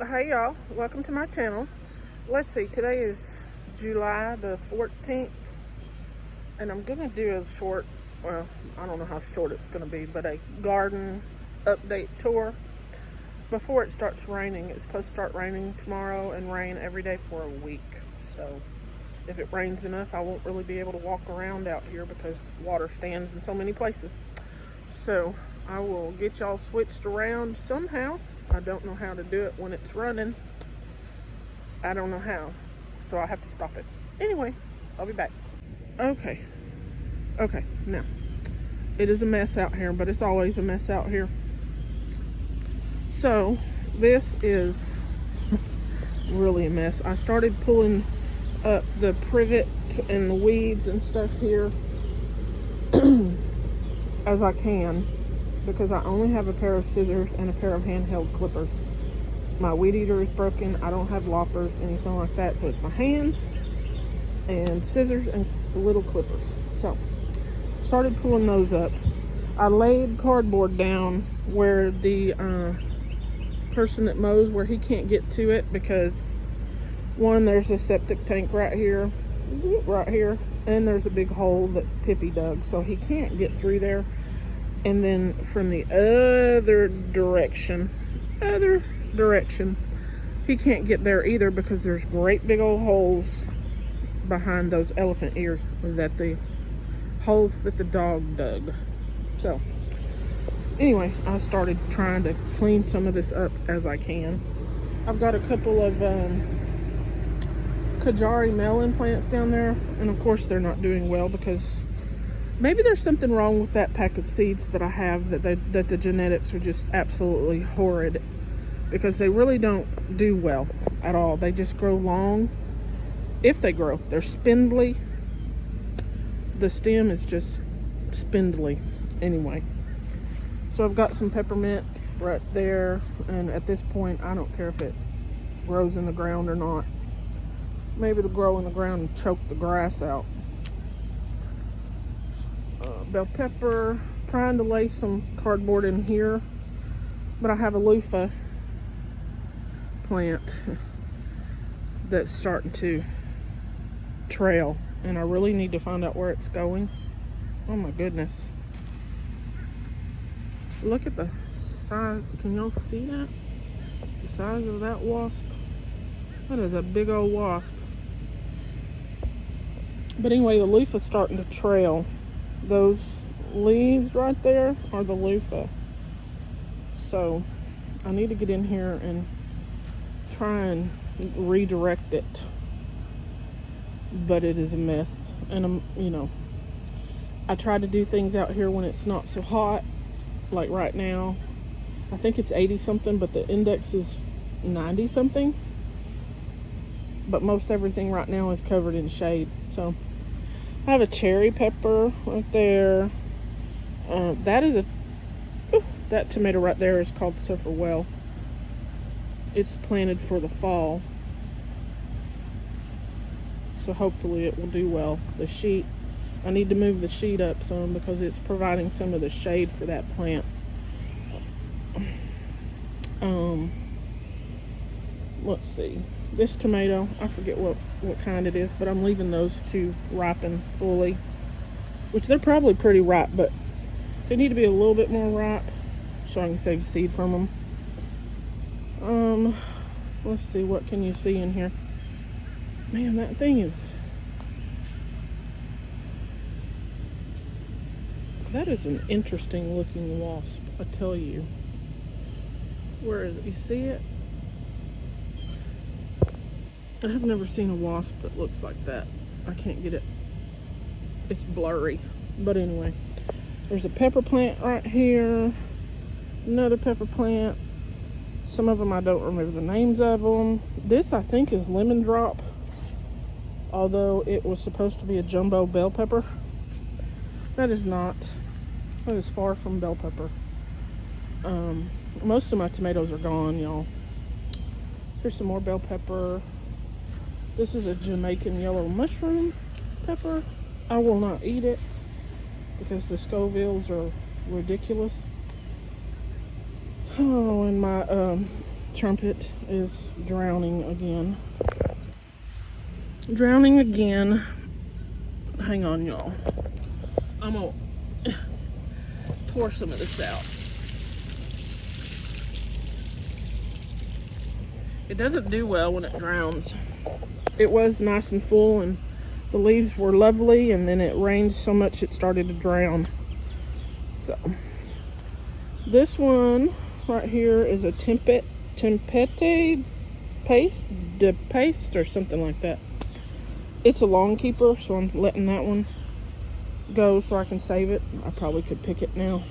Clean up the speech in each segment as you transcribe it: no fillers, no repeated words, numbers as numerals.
Hey y'all, welcome to my channel. Let's see, today is July the 14th, and I'm gonna do a short, well, I don't know how short it's gonna be, but a garden update tour before it starts raining. It's supposed to start raining tomorrow and rain every day for a week. So if it rains enough, I won't really be able to walk around out here because water stands in so many places. So I will get y'all switched around somehow. I don't know how to do it when it's running. I don't know how. So I have to stop it. Anyway, I'll be back. Okay, now. It is a mess out here, but it's always a mess out here. So, this is really a mess. I started pulling up the privet and the weeds and stuff here as I can, because I only have a pair of scissors and a pair of handheld clippers. My weed eater is broken. I don't have loppers, anything like that, so it's my hands and scissors and little clippers. So started pulling those up. I laid cardboard down where the person that mows, where he can't get to it, because one, there's a septic tank right here, and there's a big hole that Pippi dug, so he can't get through there. And then from the other direction, he can't get there either, because there's great big old holes behind those elephant ears, holes that the dog dug. So anyway, I started trying to clean some of this up as I can. I've got a couple of Kajari melon plants down there, and of course they're not doing well because maybe there's something wrong with that pack of seeds that I have, that the genetics are just absolutely horrid, because they really don't do well at all. They just grow long. If they grow, they're spindly. The stem is just spindly anyway. So I've got some peppermint right there, and at this point I don't care if it grows in the ground or not. Maybe it'll grow in the ground and choke the grass out. Bell pepper, trying to lay some cardboard in here, but I have a loofah plant that's starting to trail, and I really need to find out where it's going. Oh my goodness, look at the size. Can y'all see that? The size of that wasp? That is a big old wasp. But anyway, the loofah's starting to trail. Those leaves right there are the loofah. So I need to get in here and try and redirect it. But it is a mess. And I try to do things out here when it's not so hot. Like right now, I think it's 80 something, but the index is 90 something. But most everything right now is covered in shade. So I have a cherry pepper right there. That tomato right there is called Suffer Well. It's planted for the fall, so hopefully it will do well. The sheet, I need to move the sheet up some because it's providing some of the shade for that plant. Let's see. This tomato, I forget what kind it is, but I'm leaving those to ripen fully, which they're probably pretty ripe, but they need to be a little bit more ripe so I can save seed from them. Let's see, what can you see in here? Man, that thing is, that is an interesting looking wasp, I tell you. Where is it? You see it? I've never seen a wasp that looks like that. I can't get it. It's blurry. But anyway, there's a pepper plant right here. Another pepper plant. Some of them I don't remember the names of them. This I think is lemon drop, although it was supposed to be a jumbo bell pepper. That is not. That is far from bell pepper. Most of my tomatoes are gone, y'all. Here's some more bell pepper. This is a Jamaican yellow mushroom pepper. I will not eat it because the Scovilles are ridiculous. Oh, and my trumpet is drowning again. Drowning again. Hang on, y'all. I'm gonna pour some of this out. It doesn't do well when it drowns. It was nice and full and the leaves were lovely, and then it rained so much it started to drown. So this one right here is a tempete paste or something like that. It's a long keeper, so I'm letting that one go so I can save it. I probably could pick it now.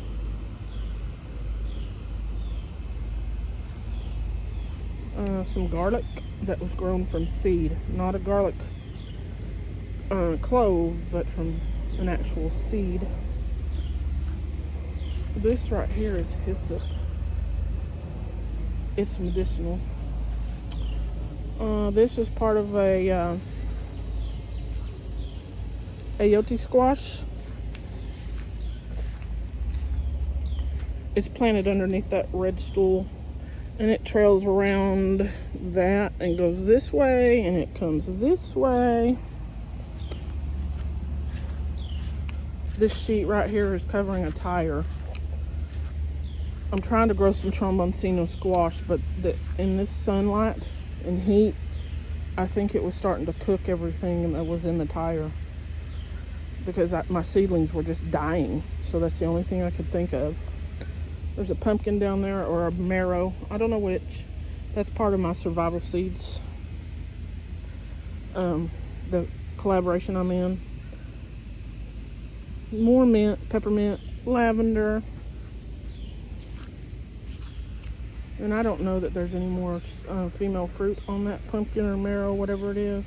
Some garlic that was grown from seed, not a garlic clove, but from an actual seed. This right here is hyssop. It's medicinal. This is part of a ayote squash. It's planted underneath that red stool, and it trails around that and goes this way, and it comes this way. This sheet right here is covering a tire. I'm trying to grow some tromboncino squash, but in this sunlight and heat, I think it was starting to cook everything that was in the tire, because my seedlings were just dying. So that's the only thing I could think of. There's a pumpkin down there, or a marrow. I don't know which. That's part of my survival seeds. The collaboration I'm in. More mint, peppermint, lavender. And I don't know that there's any more female fruit on that pumpkin or marrow, whatever it is.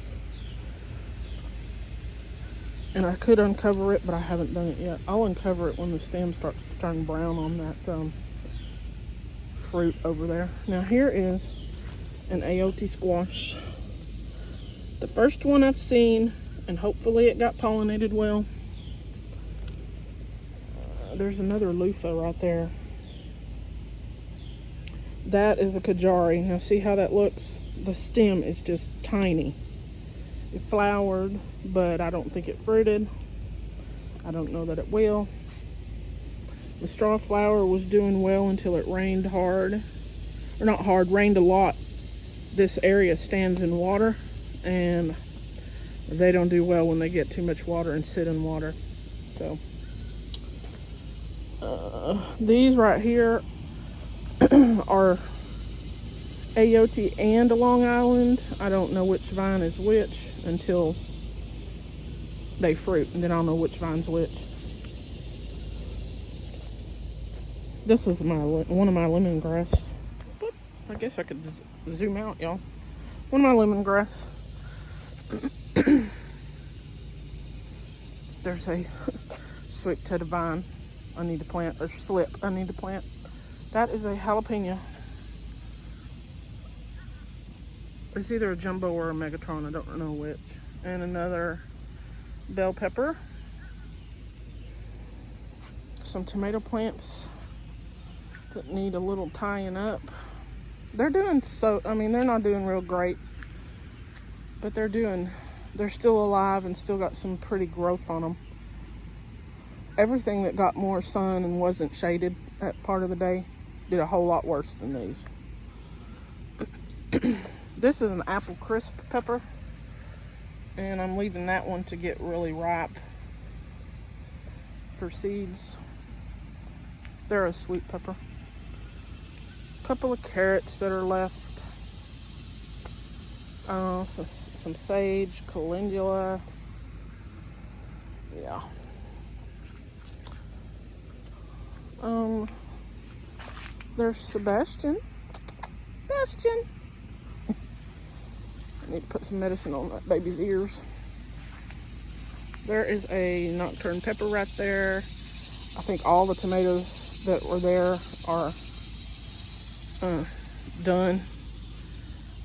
And I could uncover it, but I haven't done it yet. I'll uncover it when the stem starts to turn brown on that fruit over there. Now here is an ayote squash. The first one I've seen, and hopefully it got pollinated well. There's another loofah right there. That is a kajari. Now see how that looks? The stem is just tiny. It flowered, but I don't think it fruited. I don't know that it will. The straw flower was doing well until it rained hard. Or not hard, rained a lot. This area stands in water, and they don't do well when they get too much water and sit in water. So these right here are ayote and Long Island. I don't know which vine is which until they fruit, and then I'll know which vine's which. This is one of my lemongrass. I guess I could zoom out, y'all. One of my lemongrass. There's a sweet-tailed vine I need to plant, or slip I need to plant. That is a jalapeno. It's either a jumbo or a Megatron, I don't know which. And another bell pepper. Some tomato plants that need a little tying up. They're doing they're not doing real great, but they're still alive and still got some pretty growth on them. Everything that got more sun and wasn't shaded that part of the day did a whole lot worse than these. This is an apple crisp pepper, and I'm leaving that one to get really ripe for seeds. They're a sweet pepper. A couple of carrots that are left. Some sage, calendula. Yeah. There's Sebastian. I need to put some medicine on that baby's ears. There is a nocturne pepper right there. I think all the tomatoes that were there are done.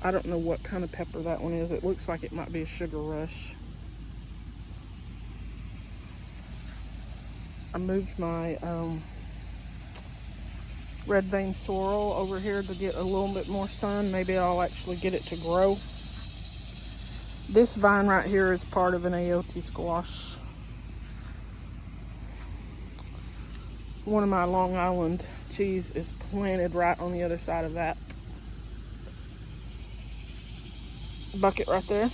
I don't know what kind of pepper that one is. It looks like it might be a sugar rush. I moved my red vein sorrel over here to get a little bit more sun. Maybe I'll actually get it to grow. This vine right here is part of an aote squash. One of my Long Island cheese is planted right on the other side of that bucket right there,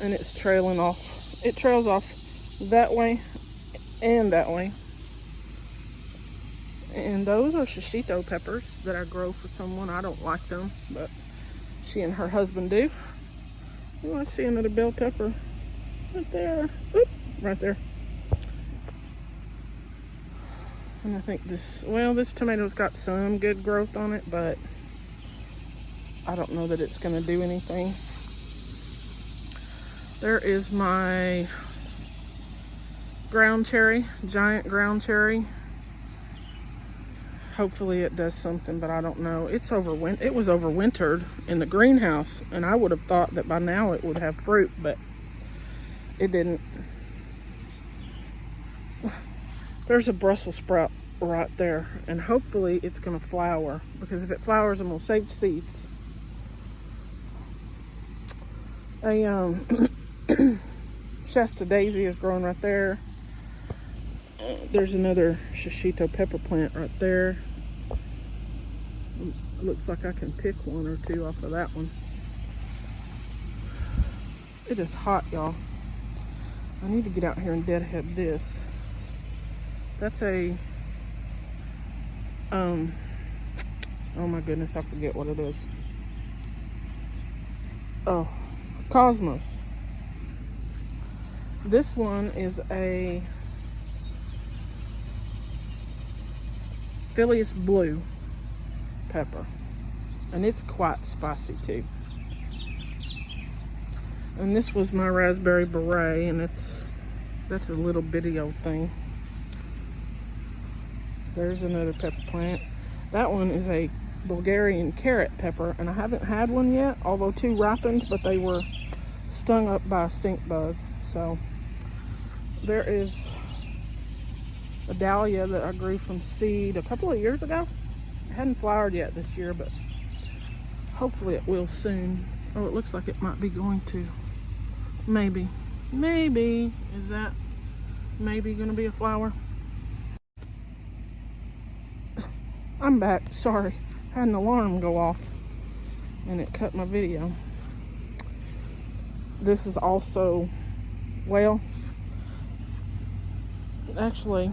and it's trailing off. It trails off that way and that way. And those are shishito peppers that I grow for someone. I don't like them, but she and her husband do. Oh, I see another bell pepper right there. Oop, right there. And I think this tomato's got some good growth on it, but I don't know that it's going to do anything. There is my ground cherry, giant ground cherry. Hopefully it does something, but I don't know. It was overwintered in the greenhouse, and I would have thought that by now it would have fruit, but it didn't. There's a Brussels sprout right there, and hopefully it's going to flower, because if it flowers, I'm going to save seeds. A Shasta daisy is growing right there. There's another shishito pepper plant right there. Looks like I can pick one or two off of that one. It is hot, y'all. I need to get out here and deadhead this. That's a oh my goodness, I forget what it is. Oh, Cosmos. This one is a Phileas blue pepper, and it's quite spicy too. And this was my raspberry beret, and that's a little bitty old thing. There's another pepper plant. That one is a Bulgarian carrot pepper, and I haven't had one yet, although two ripened, but they were stung up by a stink bug. So there is a dahlia that I grew from seed a couple of years ago. It hadn't flowered yet this year, but hopefully it will soon. Oh, it looks like it might be going to. Maybe. Is that maybe going to be a flower? I'm back. Sorry. I had an alarm go off and it cut my video. This is also, well, actually,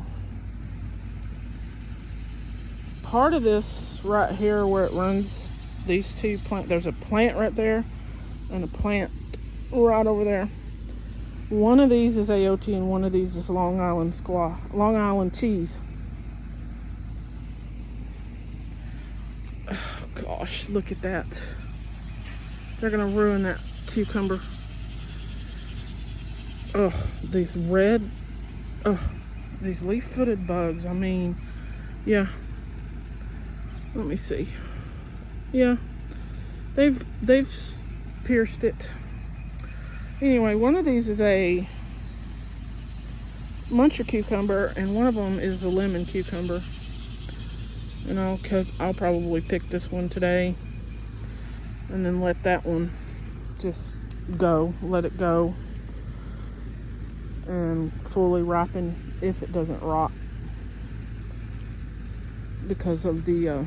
part of this right here where it runs these two plants, there's a plant right there and a plant right over there. One of these is aote and one of these is Long Island cheese. Oh gosh, look at that. They're gonna ruin that cucumber. Oh, these these leaf-footed bugs. I mean, yeah. Let me see. Yeah, they've pierced it. Anyway, one of these is a muncher cucumber, and one of them is a lemon cucumber. And I'll probably pick this one today, and then let that one just go. Let it go and fully ripen if it doesn't rot because of the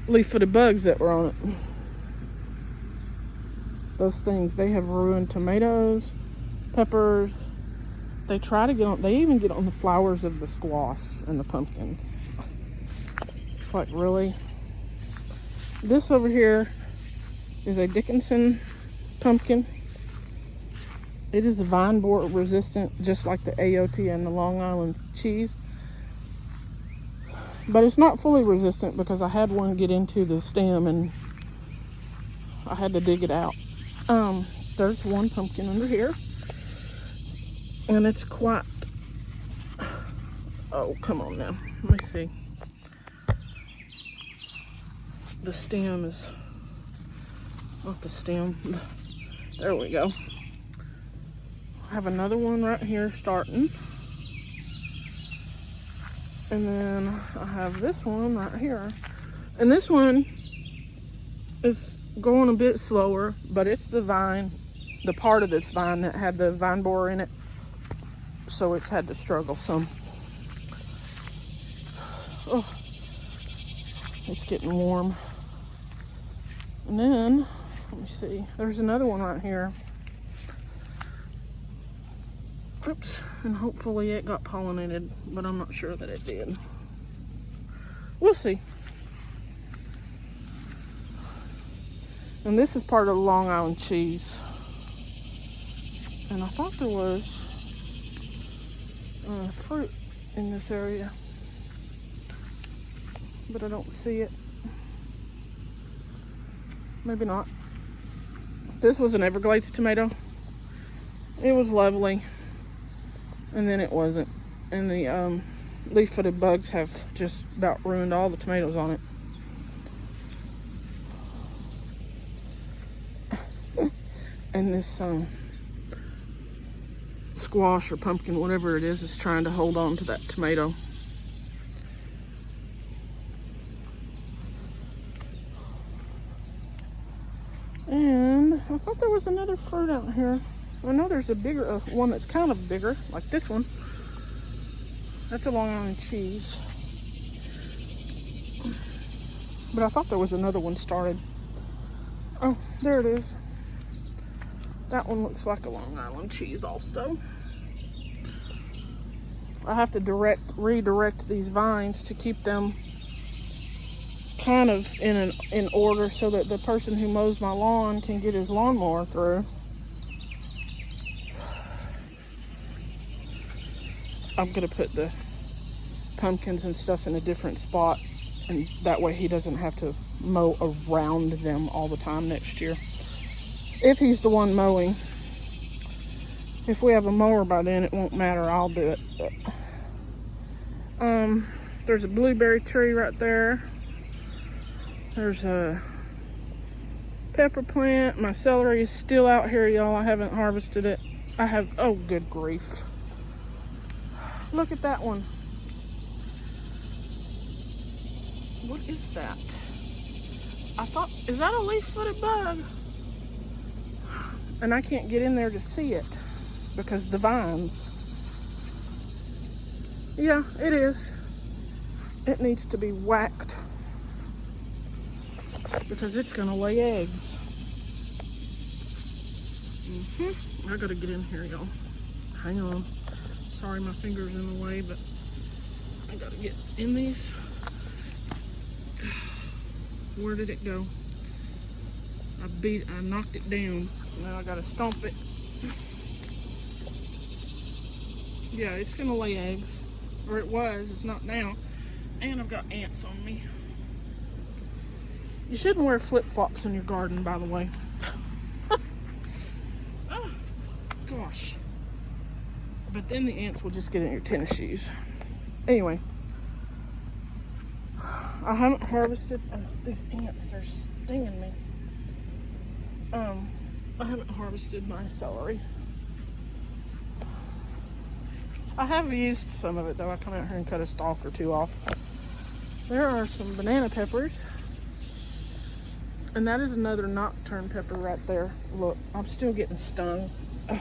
leaf-footed bugs that were on it. Those things, they have ruined tomatoes, peppers. They try to get on, they even get on the flowers of the squash and the pumpkins. It's like, really? This over here is a Dickinson pumpkin. It is vine borer resistant, just like the aote and the Long Island cheese. But it's not fully resistant because I had one get into the stem and I had to dig it out. There's one pumpkin under here. And it's quite, oh, come on now. Let me see. The stem is, not the stem. There we go. I have another one right here starting. And then I have this one right here. And this one is going a bit slower, but it's the vine, the part of this vine that had the vine borer in it. So it's had to struggle some. Oh, it's getting warm. And then, let me see, there's another one right here. Oops, and hopefully it got pollinated, but I'm not sure that it did. We'll see. And this is part of the Long Island cheese. And I thought there was fruit in this area, but I don't see it. Maybe not. This was an Everglades tomato. It was lovely. And then it wasn't. And the leaf-footed bugs have just about ruined all the tomatoes on it. And this squash or pumpkin, whatever it is trying to hold on to that tomato. And I thought there was another fruit out here. I know there's a bigger one that's kind of bigger, like this one. That's a Long Island cheese. But I thought there was another one started. Oh, there it is. That one looks like a Long Island cheese also. I have to redirect these vines to keep them kind of in order so that the person who mows my lawn can get his lawnmower through. I'm gonna put the pumpkins and stuff in a different spot, and that way he doesn't have to mow around them all the time next year. If he's the one mowing. If we have a mower by then, it won't matter. I'll do it. But, there's a blueberry tree right there. There's a pepper plant. My celery is still out here, y'all. I haven't harvested it. Oh, good grief. Look at that one. What is that? Is that a leaf-footed bug? And I can't get in there to see it because the vines. Yeah, it is. It needs to be whacked because it's gonna lay eggs. I gotta get in here, y'all. Hang on. Sorry, my finger's in the way, but I gotta get in these. Where did it go? I knocked it down, so now I gotta stomp it. Yeah, it's gonna lay eggs, or it was. It's not now. And I've got ants on me. You shouldn't wear flip-flops in your garden, by the way. Oh, gosh. But then the ants will just get in your tennis shoes. Anyway, I haven't harvested. These ants, they're stinging me. I haven't harvested my celery. I have used some of it though. I come out here and cut a stalk or two off. There are some banana peppers. And that is another nocturne pepper right there. Look, I'm still getting stung. Ugh.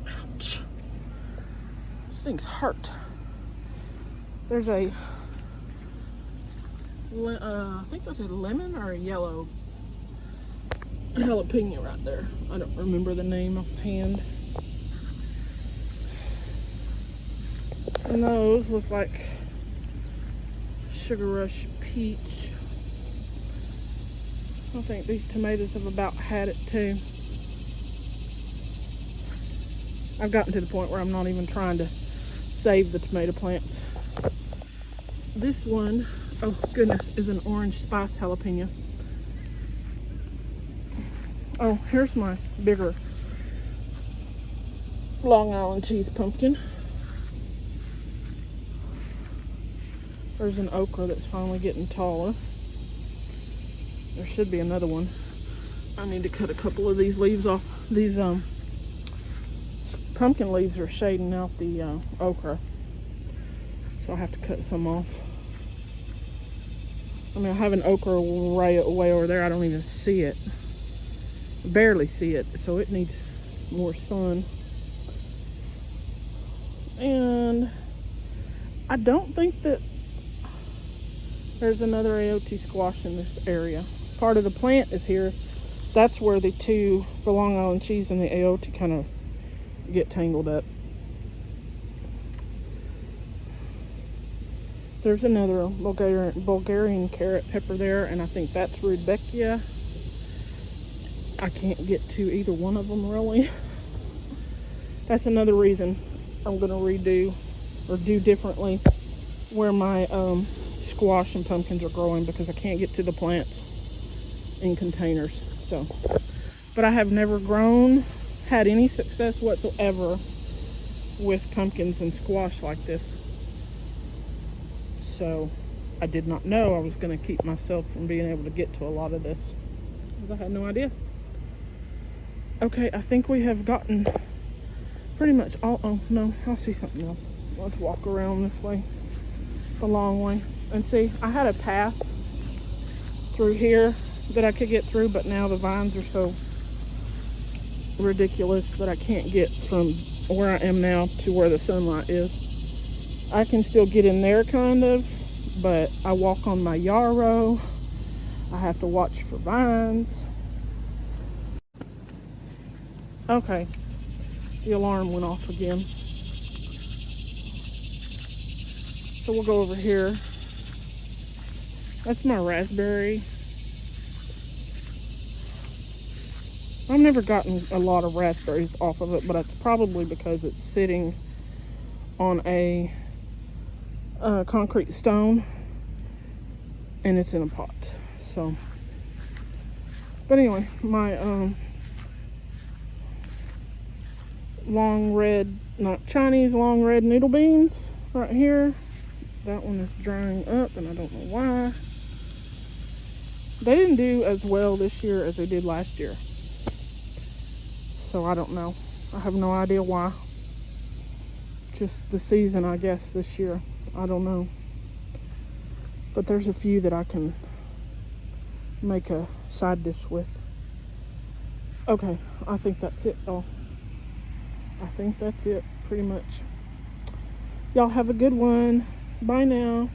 Ouch. This thing's hurt. There's a, I think that's a lemon or a yellow jalapeno right there. I don't remember the name offhand. And those look like Sugar Rush peach. I think these tomatoes have about had it too. I've gotten to the point where I'm not even trying to save the tomato plants. This one, oh goodness, is an orange spice jalapeno. Oh, here's my bigger Long Island cheese pumpkin. There's an okra that's finally getting taller. There should be another one. I need to cut a couple of these leaves off, these pumpkin leaves are shading out the okra. So I'll have to cut some off. I mean, I have an okra way over there. I don't even see it. Barely see it. So it needs more sun. And I don't think that there's another AOT squash in this area. Part of the plant is here. That's where the Long Island cheese and the AOT kind of get tangled up. There's another Bulgarian carrot pepper there, and I think that's Rudbeckia. I can't get to either one of them really. That's another reason I'm going to redo or do differently where my squash and pumpkins are growing, because I can't get to the plants in containers. So, but I have never had any success whatsoever with pumpkins and squash like this. So I did not know I was going to keep myself from being able to get to a lot of this, because I had no idea. Okay, I think we have gotten pretty much all. Oh no, I'll see something else. Let's walk around this way, the long way, and see. I had a path through here that I could get through, but now the vines are so ridiculous that I can't get from where I am now to where the sunlight is. I can still get in there kind of, but I walk on my yarrow. I have to watch for vines. Okay, the alarm went off again. So we'll go over here. That's my raspberry. I've never gotten a lot of raspberries off of it, but it's probably because it's sitting on a concrete stone and it's in a pot. So, but anyway, my Chinese long red noodle beans right here. That one is drying up, and I don't know why. They didn't do as well this year as they did last year. So I don't know. I have no idea why. Just the season, I guess, this year. I don't know. But there's a few that I can make a side dish with. Okay, I think that's it though. I think that's it, pretty much. Y'all have a good one. Bye now.